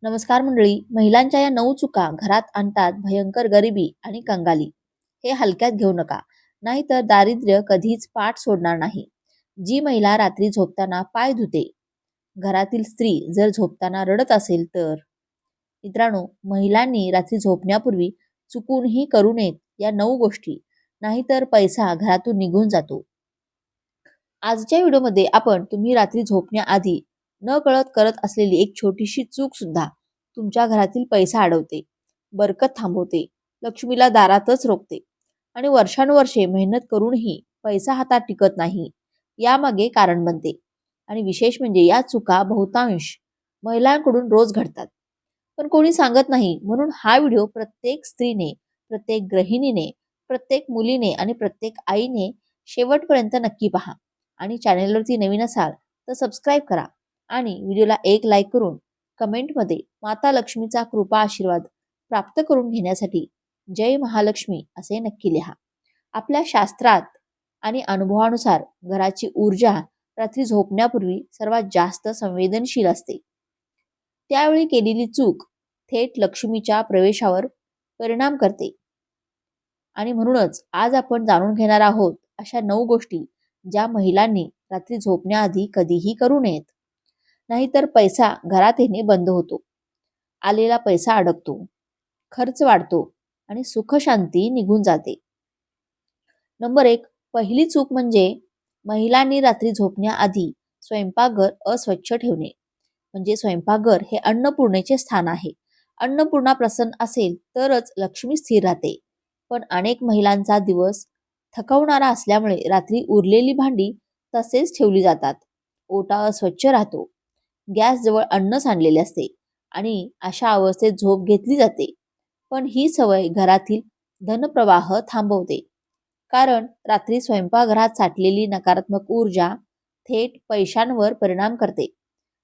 नमस्कार मंडळी. महिलांच्या या 9 चुका घरात आणतात भयंकर गरिबी आणि कंगाली. हे हलक्यात घेऊ नका, नाहीतर दारिद्र्य कधीच पाठ सोडणार नाही. जी महिला रात्री झोपताना पाय धुते, घरातील स्त्री जर झोपताना रडत असेल तर. मित्रांनो, महिलांनी रात्री झोपण्यापूर्वी चुकूनही करू नयेत या 9 गोष्टी, नाहीतर पैसा घरातून निघून जातो. आजच्या व्हिडिओमध्ये आपण तुम्ही रात्री झोपण्याआधी नकळत करत असलेली एक छोटीशी चूक सुद्धा तुमच्या घरातील पैसा अडवते, बरकत थांबवते, लक्ष्मीला दारातच रोखते आणि वर्षानुवर्षे मेहनत करूनही पैसा हातात टिकत नाही, यामागे कारण बनते. आणि विशेष म्हणजे या चुका बहुतांश महिलांकडून रोज घडतात, पण कोणी सांगत नाही. म्हणून हा व्हिडिओ प्रत्येक स्त्रीने, प्रत्येक गृहिणीने, प्रत्येक मुलीने आणि प्रत्येक आईने शेवटपर्यंत नक्की पहा. आणि चॅनेलवरती नवीन असाल तर सबस्क्राईब करा आणि व्हिडिओला एक लाईक करून कमेंटमध्ये माता लक्ष्मीचा कृपा आशीर्वाद प्राप्त करून घेण्यासाठी जय महालक्ष्मी असे नक्की लिहा. आपल्या शास्त्रात आणि अनुभवानुसार घराची ऊर्जा रात्री झोपण्यापूर्वी सर्वात जास्त संवेदनशील असते. त्यावेळी केलेली चूक थेट लक्ष्मीच्या प्रवेशावर परिणाम करते. आणि म्हणूनच आज आपण जाणून घेणार आहोत अशा 9 गोष्टी ज्या महिलांनी रात्री झोपण्याआधी कधीही करू नयेत. नाहीतर पैसा घरात येणे बंद होतो, आलेला पैसा अडकतो, खर्च वाढतो आणि सुखशांती निघून जाते. नंबर 1, पहिली चूक म्हणजे महिलांनी रात्री झोपण्याआधी स्वयंपाकघर अस्वच्छ ठेवणे. म्हणजे स्वयंपाकघर हे अन्नपूर्णेचे स्थान आहे. अन्नपूर्णा प्रसन्न असेल तरच लक्ष्मी स्थिर राहते. पण अनेक महिलांचा दिवस थकवणारा असल्यामुळे रात्री उरलेली भांडी तसेच ठेवली जातात. ओटा अस्वच्छ राहतो, गॅस जवळ अन्न सांडलेले असते आणि अशा अवस्थेत झोप घेतली जाते. पण ही सवय घरातील धनप्रवाह थांबवते. कारण रात्री स्वयंपाकघरात साठलेली नकारात्मक ऊर्जा थेट पैशांवर परिणाम करते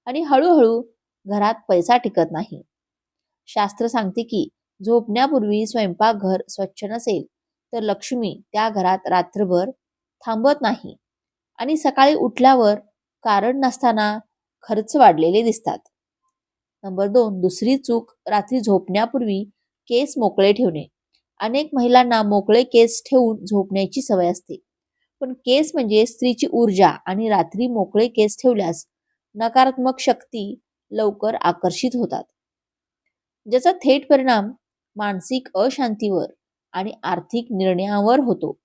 आणि हळूहळू घरात पैसा टिकत नाही. शास्त्र सांगते की झोपण्यापूर्वी स्वयंपाकघर स्वच्छ नसेल तर लक्ष्मी त्या घरात रात्रभर थांबत नाही आणि सकाळी उठल्यावर कारण नसताना खर्च वाढलेले दिसतात. नंबर 2, दुसरी चूक रात्री झोपण्यापूर्वी केस मोकळे ठेवणे. अनेक महिलांना मोकळे केस ठेवून झोपण्याची सवय असते. पण केस म्हणजे स्त्रीची ऊर्जा आणि रात्री मोकळे केस ठेवल्यास नकारात्मक शक्ती लवकर आकर्षित होतात, ज्याचा थेट परिणाम मानसिक अशांतीवर आणि आर्थिक निर्णयावर होतो.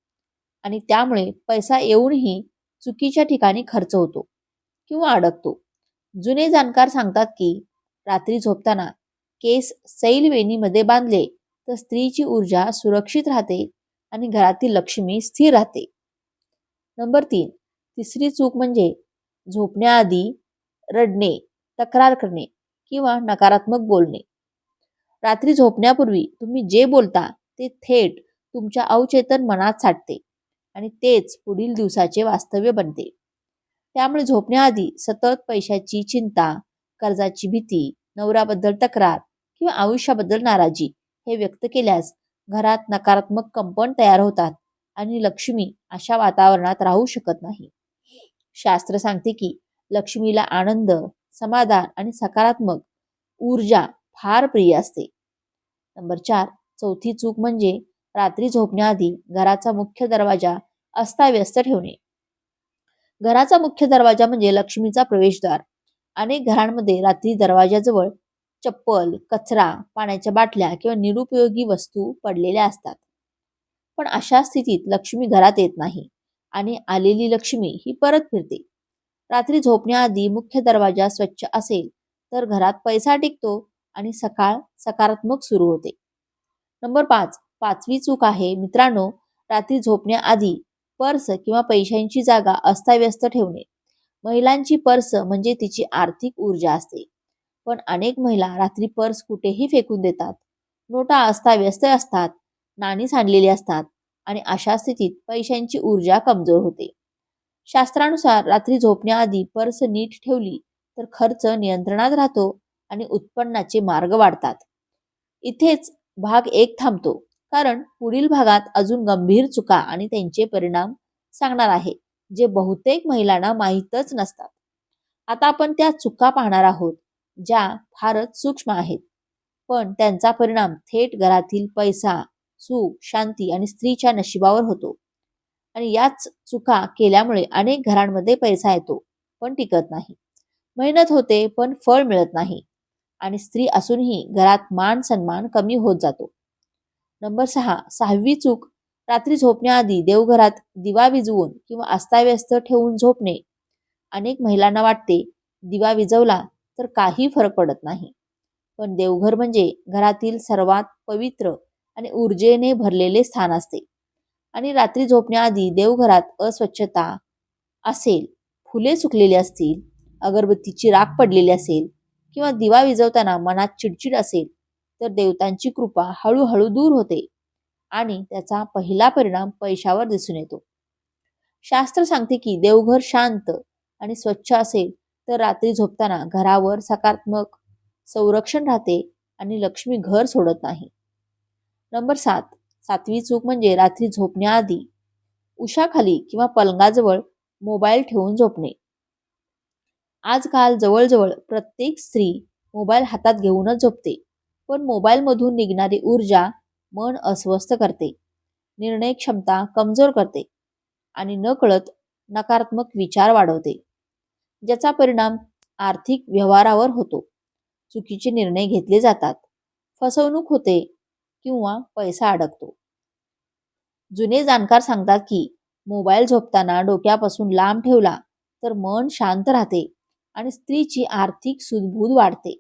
आणि त्यामुळे पैसा येऊनही चुकीच्या ठिकाणी खर्च होतो किंवा अडकतो. जुने जाणकार सांगतात की रात्री झोपताना केस सैल वेणीमध्ये बांधले तर स्त्रीची ऊर्जा सुरक्षित राहते आणि घरातील लक्ष्मी स्थिर राहते. नंबर 3, तिसरी चूक म्हणजे झोपण्याआधी रडणे, तक्रार करणे किंवा नकारात्मक बोलणे. रात्री झोपण्यापूर्वी तुम्ही जे बोलता ते थेट तुमच्या अवचेतन मनात साठते आणि तेच पुढील दिवसाचे वास्तव्य बनते. त्यामुळे झोपण्याआधी सतत पैशाची चिंता, कर्जाची भीती, नवऱ्याबद्दल तक्रार किंवा आयुष्याबद्दल नाराजी हे व्यक्त केल्यास घरात नकारात्मक कंपन तयार होतात आणि लक्ष्मी अशा वातावरणात राहू शकत नाही. शास्त्र सांगते की लक्ष्मीला आनंद, समाधान आणि सकारात्मक ऊर्जा फार प्रिय असते. नंबर 4, चौथी चूक म्हणजे रात्री झोपण्याआधी घराचा मुख्य दरवाजा अस्ताव्यस्त ठेवणे. घराचा मुख्य दरवाजा म्हणजे लक्ष्मीचा प्रवेशद्वार. अनेक घरांमध्ये रात्री दरवाजाजवळ चप्पल, कचरा, पाण्याच्या बाटल्या किंवा निरुपयोगी वस्तू पडलेल्या असतात. पण अशा स्थितीत लक्ष्मी घरात येत नाही आणि आलेली लक्ष्मी ही परत फिरते. रात्री झोपण्याआधी मुख्य दरवाजा स्वच्छ असेल तर घरात पैसा टिकतो आणि सकाळ सकारात्मक सुरू होते. नंबर 5, पाचवी चूक आहे मित्रांनो, रात्री झोपण्याआधी पर्स किंवा पैशांची जागा अस्ताव्यस्त ठेवणे. महिलांची पर्स म्हणजे तिची आर्थिक ऊर्जा असते. पण अनेक महिला रात्री पर्स कुठेही फेकून देतात. नोटा अस्ताव्यस्त असतात, नाणी सांडलेली असतात आणि अशा स्थितीत पैशांची ऊर्जा कमजोर होते. शास्त्रानुसार रात्री झोपण्याआधी पर्स नीट ठेवली तर खर्च नियंत्रणात राहतो आणि उत्पन्नाचे मार्ग वाढतात. इथेच भाग 1 थांबतो, कारण पुढील भागात अजून गंभीर चुका आणि त्यांचे परिणाम सांगणार आहे, जे बहुतेक महिलांना माहीतच नसतात. आता आपण त्या चुका पाहणार आहोत ज्या फारच सूक्ष्म आहेत, पण त्यांचा परिणाम थेट घरातील पैसा, सुख, शांती आणि स्त्रीच्या नशिबावर होतो. आणि याच चुका केल्यामुळे अनेक घरांमध्ये पैसा येतो पण टिकत नाही, मेहनत होते पण फळ मिळत नाही, आणि स्त्री असूनही घरात मान सन्मान कमी होत जातो. नंबर 6, 6वी चूक, रात्री झोपण्याआधी देवघरात दिवा विझवून किंवा अस्ताव्यस्त ठेवून झोपणे. अनेक महिलांना वाटते दिवा विझवला तर काही फरक पडत नाही, पण देवघर म्हणजे घरातील सर्वात पवित्र आणि ऊर्जेने भरलेले स्थान असते. आणि रात्री झोपण्याआधी देवघरात अस्वच्छता असेल, फुले सुकलेली असतील, अगरबत्तीची राख पडलेली असेल किंवा दिवा विझवताना मनात चिडचिड असेल, तर देवतांची कृपा हळूहळू दूर होते आणि त्याचा पहिला परिणाम पैशावर दिसून येतो. शास्त्र सांगते की देवघर शांत आणि स्वच्छ असेल तर रात्री झोपताना घरावर सकारात्मक संरक्षण राहते आणि लक्ष्मी घर सोडत नाही. नंबर 7, 7वी चूक म्हणजे रात्री झोपण्याआधी उशाखाली किंवा पलंगाजवळ मोबाईल ठेवून झोपणे. आजकाल जवळजवळ प्रत्येक स्त्री मोबाईल हातात घेऊनच झोपते, पण मोबाईलमधून निघणारी ऊर्जा मन अस्वस्थ करते, निर्णय क्षमता कमजोर करते आणि नकळत नकारात्मक विचार वाढवते, ज्याचा परिणाम आर्थिक व्यवहारावर होतो. चुकीचे निर्णय घेतले जातात, फसवणूक होते किंवा पैसा अडकतो. जुने जाणकार सांगतात की मोबाईल झोपताना डोक्यापासून लांब ठेवला तर मन शांत राहते आणि स्त्रीची आर्थिक सुदबूद वाढते.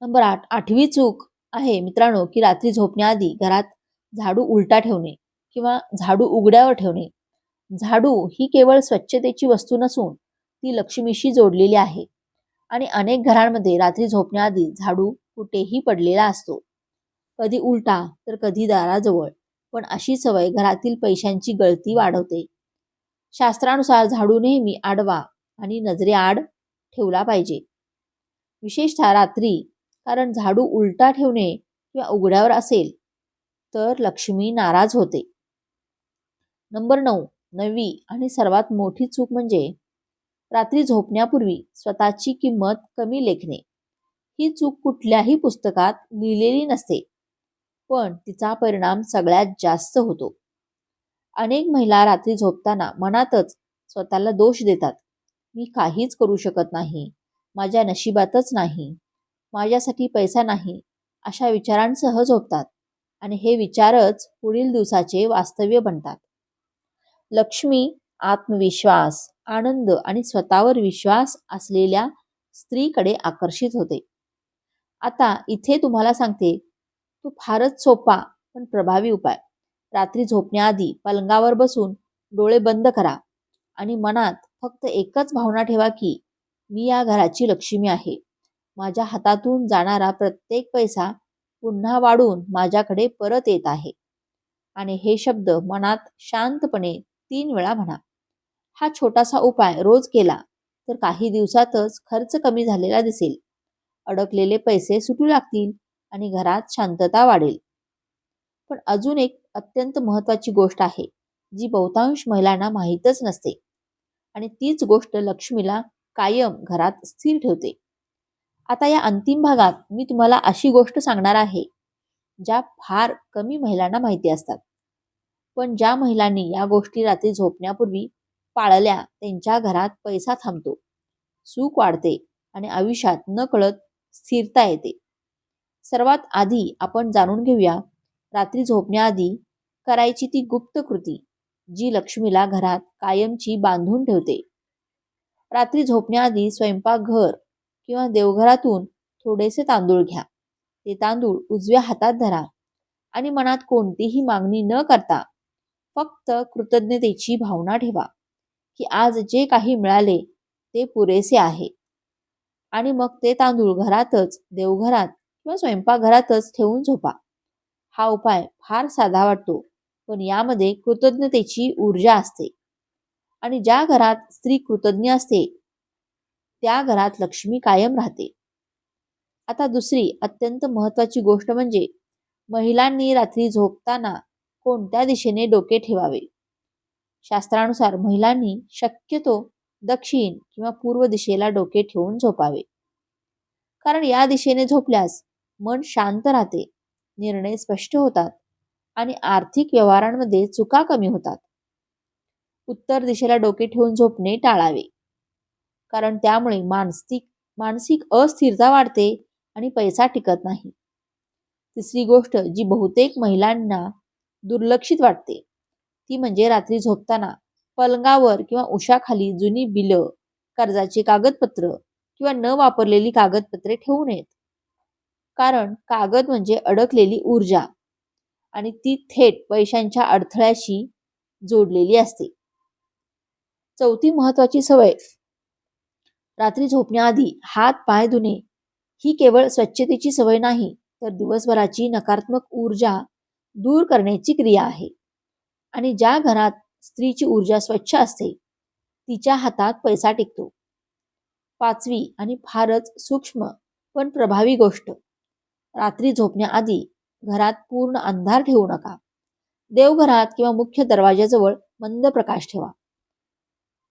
नंबर 8, 8वी चूक आहे मित्रांनो की रात्री झोपण्याआधी घरात झाडू उलटा ठेवणे किंवा झाडू उघड्यावर ठेवणे. झाडू ही केवळ स्वच्छतेची वस्तू नसून ती लक्ष्मीशी जोडलेली आहे, आणि अनेक घरांमध्ये रात्री झोपण्याआधी झाडू कुठेही पडलेला असतो, कधी उलटा तर कधी दाराजवळ. पण अशी सवय घरातील पैशांची गळती वाढवते. शास्त्रानुसार झाडू नेहमी आडवा आणि नजरेआड ठेवला पाहिजे, विशेषतः रात्री, कारण झाडू उलटा ठेवणे किंवा उघड्यावर असेल तर लक्ष्मी नाराज होते. नंबर 9, 9वी आणि सर्वात मोठी चूक म्हणजे रात्री झोपण्यापूर्वी स्वतःची किंमत कमी लेखणे. ही चूक कुठल्याही पुस्तकात लिहिलेली नसते, पण तिचा परिणाम सगळ्यात जास्त होतो. अनेक महिला रात्री झोपताना मनातच स्वतःला दोष देतात. मी काहीच करू शकत नाही, माझ्या नशिबातच नाही, माझ्यासाठी पैसा नाही, अशा विचारांसह झोपतात आणि हे विचारच पुढील दिवसाचे वास्तव्य बनतात. लक्ष्मी आत्मविश्वास, आनंद आणि स्वतःवर विश्वास असलेल्या स्त्रीकडे आकर्षित होते. आता इथे तुम्हाला सांगते तो फारच सोपा पण प्रभावी उपाय. रात्री झोपण्याआधी पलंगावर बसून डोळे बंद करा आणि मनात फक्त एकच भावना ठेवा की मी या घराची लक्ष्मी आहे. माझ्या हातातून जाणारा प्रत्येक पैसा पुन्हा वाढून माझ्याकडे परत येत आहे. आणि हे शब्द मनात शांतपणे 3 वेळा म्हणा. हा छोटासा उपाय रोज केला तर काही दिवसातच खर्च कमी झालेला दिसेल, अडकलेले पैसे सुटू लागतील आणि घरात शांतता वाढेल. पण अजून एक अत्यंत महत्त्वाची गोष्ट आहे जी बहुतांश महिलांना माहीतच नसते, आणि तीच गोष्ट लक्ष्मीला कायम घरात स्थिर ठेवते. आता या अंतिम भागात मी तुम्हाला अशी गोष्ट सांगणार आहे ज्या फार कमी महिलांना माहिती असतात, पण ज्या महिलांनी या गोष्टी रात्री झोपण्यापूर्वी पाळल्या त्यांच्या घरात पैसा थांबतो, सुख वाढते आणि आयुष्यात नकळत स्थिरता येते. सर्वात आधी आपण जाणून घेऊया रात्री झोपण्याआधी करायची ती गुप्त कृती जी लक्ष्मीला घरात कायमची बांधून ठेवते. रात्री झोपण्याआधी स्वयंपाकघर किंवा देवघरातून थोडेसे तांदूळ घ्या. ते तांदूळ उजव्या हातात धरा आणि मनात कोणतीही मागणी न करता फक्त कृतज्ञतेची भावना ठेवा की आज जे काही मिळाले ते पुरेसे आहे. आणि मग ते तांदूळ घरातच, देवघरात किंवा स्वयंपाकघरातच ठेवून झोपा. हा उपाय फार साधा वाटतो, पण यामध्ये कृतज्ञतेची ऊर्जा असते, आणि ज्या घरात स्त्री कृतज्ञ असते त्या घरात लक्ष्मी कायम राहते. आता दुसरी अत्यंत महत्त्वाची गोष्ट म्हणजे महिलांनी रात्री झोपताना कोणत्या दिशेने डोके ठेवावे. शास्त्रानुसार महिलांनी शक्यतो दक्षिण किंवा पूर्व दिशेला डोके ठेवून झोपावे. कारण या दिशेने झोपल्यास मन शांत राहते, निर्णय स्पष्ट होतात आणि आर्थिक व्यवहारांमध्ये चुका कमी होतात. उत्तर दिशेला डोके ठेवून झोपणे टाळावे, कारण त्यामुळे मानसिक अस्थिरता वाढते आणि पैसा टिकत नाही. तिसरी गोष्ट जी बहुतेक महिलांना दुर्लक्षित वाटते ती म्हणजे रात्री झोपताना पलंगावर किंवा उशाखाली जुनी बिलं, कर्जाची कागदपत्र किंवा न वापरलेली कागदपत्रे ठेवू नयेत. कारण कागद म्हणजे अडकलेली ऊर्जा आणि ती थेट पैशांच्या अडथळ्याशी जोडलेली असते. चौथी महत्वाची सवय, रात्री झोपण्याआधी हात पाय धुणे ही केवळ स्वच्छतेची सवय नाही, तर दिवसभराची नकारात्मक ऊर्जा दूर करण्याची क्रिया आहे. आणि ज्या घरात स्त्रीची ऊर्जा स्वच्छ असते तिच्या हातात पैसा टिकतो. पाचवी आणि फारच सूक्ष्म पण प्रभावी गोष्ट, रात्री झोपण्याआधी घरात पूर्ण अंधार ठेवू नका. देवघरात किंवा मुख्य दरवाजाजवळ मंद प्रकाश ठेवा,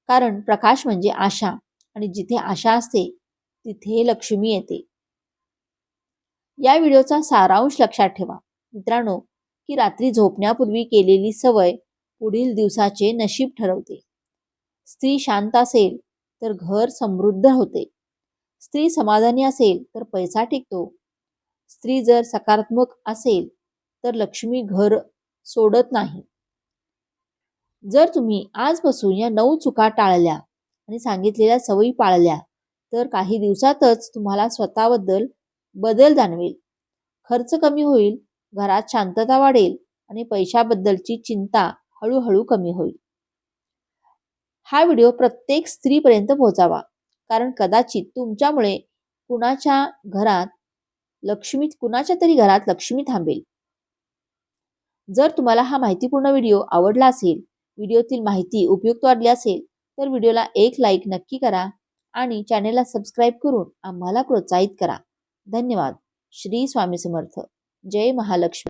कारण प्रकाश म्हणजे आशा आणि जिथे आशा असते तिथे लक्ष्मी येते. या व्हिडिओचा सारांश लक्षात ठेवा मित्रांनो, की रात्री झोपण्यापूर्वी केलेली सवय पुढील दिवसाचे नशीब ठरवते. स्त्री शांत असेल तर घर समृद्ध होते. स्त्री समाधानी असेल तर पैसा टिकतो. स्त्री जर सकारात्मक असेल तर लक्ष्मी घर सोडत नाही. जर तुम्ही आजपासून या 9 चुका टाळल्या आणि सांगितलेल्या सवयी पाळल्या तर काही दिवसातच तुम्हाला स्वतःबद्दल बदल जाणवेल. खर्च कमी होईल, घरात शांतता वाढेल आणि पैशाबद्दलची चिंता हळूहळू कमी होईल. हा व्हिडिओ प्रत्येक स्त्रीपर्यंत पोहोचावा, कारण कदाचित तुमच्यामुळे कुणाच्या तरी घरात लक्ष्मी थांबेल. जर तुम्हाला हा माहितीपूर्ण व्हिडिओ आवडला असेल, व्हिडिओतील माहिती उपयुक्त वाटली असेल तर व्हिडिओला एक लाईक नक्की करा आणि चॅनेलला सबस्क्राईब करून आम्हाला प्रोत्साहित करा. धन्यवाद. श्री स्वामी समर्थ. जय महालक्ष्मी.